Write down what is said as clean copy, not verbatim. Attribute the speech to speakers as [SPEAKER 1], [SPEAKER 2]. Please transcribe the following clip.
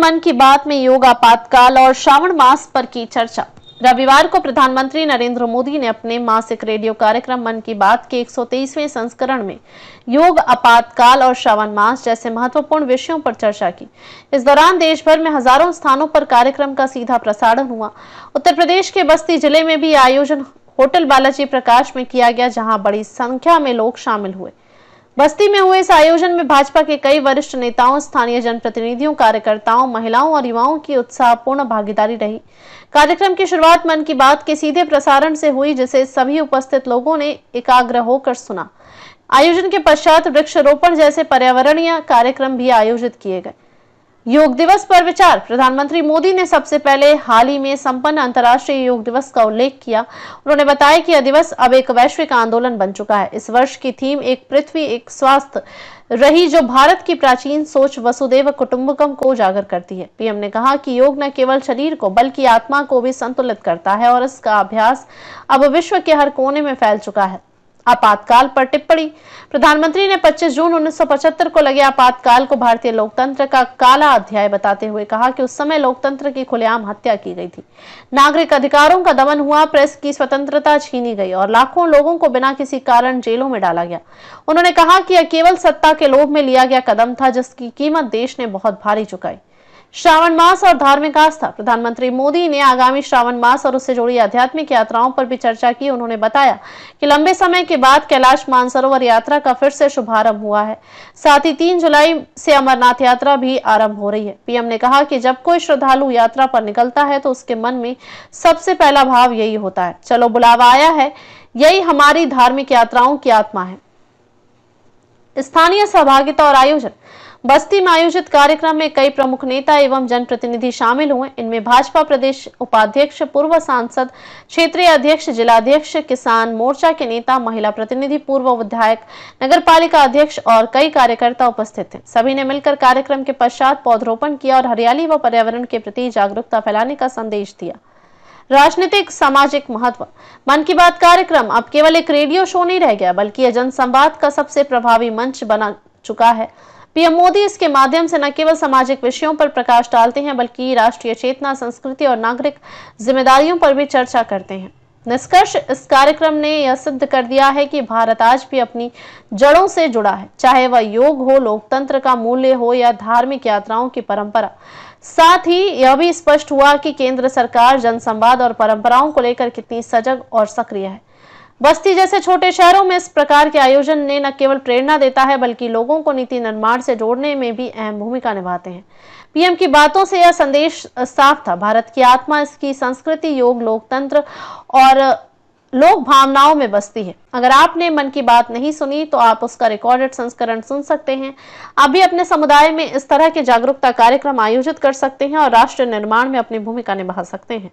[SPEAKER 1] मन की बात में योग आपातकाल और श्रावण मास पर की चर्चा। रविवार को प्रधानमंत्री नरेंद्र मोदी ने अपने मासिक रेडियो कार्यक्रम मन की बात के 123वें संस्करण में योग आपातकाल और श्रावण मास जैसे महत्वपूर्ण विषयों पर चर्चा की। इस दौरान देश भर में हजारों स्थानों पर कार्यक्रम का सीधा प्रसारण हुआ। उत्तर प्रदेश के बस्ती जिले में भी आयोजन होटल बालाजी प्रकाश में किया गया, जहां बड़ी संख्या में लोग शामिल हुए। बस्ती में हुए इस आयोजन में भाजपा के कई वरिष्ठ नेताओं, स्थानीय जनप्रतिनिधियों, कार्यकर्ताओं, महिलाओं और युवाओं की उत्साहपूर्ण भागीदारी रही। कार्यक्रम की शुरुआत मन की बात के सीधे प्रसारण से हुई, जिसे सभी उपस्थित लोगों ने एकाग्र होकर सुना। आयोजन के पश्चात वृक्षारोपण जैसे पर्यावरणीय कार्यक्रम भी आयोजित किए गए। योग दिवस पर विचार। प्रधानमंत्री मोदी ने सबसे पहले हाल ही में संपन्न अंतर्राष्ट्रीय योग दिवस का उल्लेख किया। उन्होंने बताया कि यह दिवस अब एक वैश्विक आंदोलन बन चुका है। इस वर्ष की थीम एक पृथ्वी एक स्वास्थ्य रही, जो भारत की प्राचीन सोच वसुदैव कुटुंबकम को उजागर करती है। पीएम ने कहा कि योग न केवल शरीर को बल्कि आत्मा को भी संतुलित करता है और इसका अभ्यास अब विश्व के हर कोने में फैल चुका है। आपातकाल पर टिप्पणी। प्रधानमंत्री ने 25 जून 1975 को लगे आपातकाल को भारतीय लोकतंत्र का काला अध्याय बताते हुए कहा कि उस समय लोकतंत्र की खुलेआम हत्या की गई थी, नागरिक अधिकारों का दमन हुआ, प्रेस की स्वतंत्रता छीनी गई और लाखों लोगों को बिना किसी कारण जेलों में डाला गया। उन्होंने कहा कि यह केवल सत्ता के लोभ में लिया गया कदम था, जिसकी कीमत देश ने बहुत भारी चुकाई। श्रावण मास और धार्मिक आस्था। प्रधानमंत्री मोदी ने आगामी श्रावण मास और उससे जुड़ी आध्यात्मिक यात्राओं पर भी चर्चा की। उन्होंने बताया कि लंबे समय के बाद कैलाश मानसरोवर यात्रा का फिर से शुभारंभ हुआ है। साथ ही 3 जुलाई से अमरनाथ यात्रा भी आरंभ हो रही है। पीएम ने कहा कि जब कोई श्रद्धालु यात्रा पर निकलता है तो उसके मन में सबसे पहला भाव यही होता है, चलो बुलावा आया है। यही हमारी धार्मिक यात्राओं की आत्मा है। स्थानीय सहभागिता और आयोजन। बस्ती में आयोजित कार्यक्रम में कई प्रमुख नेता एवं जनप्रतिनिधि शामिल हुए। इनमें भाजपा प्रदेश उपाध्यक्ष, पूर्व सांसद, क्षेत्रीय अध्यक्ष, जिलाध्यक्ष, किसान मोर्चा के नेता, महिला प्रतिनिधि, पूर्व विधायक, नगरपालिका अध्यक्ष और कई कार्यकर्ता उपस्थित थे। सभी ने मिलकर कार्यक्रम के पश्चात पौधरोपण किया और हरियाली व पर्यावरण के प्रति जागरूकता फैलाने का संदेश दिया। राजनीतिक सामाजिक महत्व। मन की बात कार्यक्रम अब केवल एक रेडियो शो नहीं रह गया, बल्कि यह जनसंवाद का सबसे प्रभावी मंच बना चुका है। पीएम मोदी इसके माध्यम से न केवल सामाजिक विषयों पर प्रकाश डालते हैं, बल्कि राष्ट्रीय चेतना, संस्कृति और नागरिक जिम्मेदारियों पर भी चर्चा करते हैं। निष्कर्ष, इस कार्यक्रम ने यह सिद्ध कर दिया है कि भारत आज भी अपनी जड़ों से जुड़ा है, चाहे वह योग हो, लोकतंत्र का मूल्य हो या धार्मिक यात्राओं की परंपरा। साथ ही यह भी स्पष्ट हुआ कि केंद्र सरकार जनसंवाद और परंपराओं को लेकर कितनी सजग और सक्रिय है। बस्ती जैसे छोटे शहरों में इस प्रकार के आयोजन ने न केवल प्रेरणा देता है, बल्कि लोगों को नीति निर्माण से जोड़ने में भी अहम भूमिका निभाते हैं। पीएम की बातों से यह संदेश साफ था, भारत की आत्मा, इसकी संस्कृति, योग, लोकतंत्र और लोक भावनाओं में बसती है। अगर आपने मन की बात नहीं सुनी तो आप उसका रिकॉर्डेड संस्करण सुन सकते हैं। आप भी अपने समुदाय में इस तरह के जागरूकता कार्यक्रम आयोजित कर सकते हैं और राष्ट्र निर्माण में अपनी भूमिका निभा सकते हैं।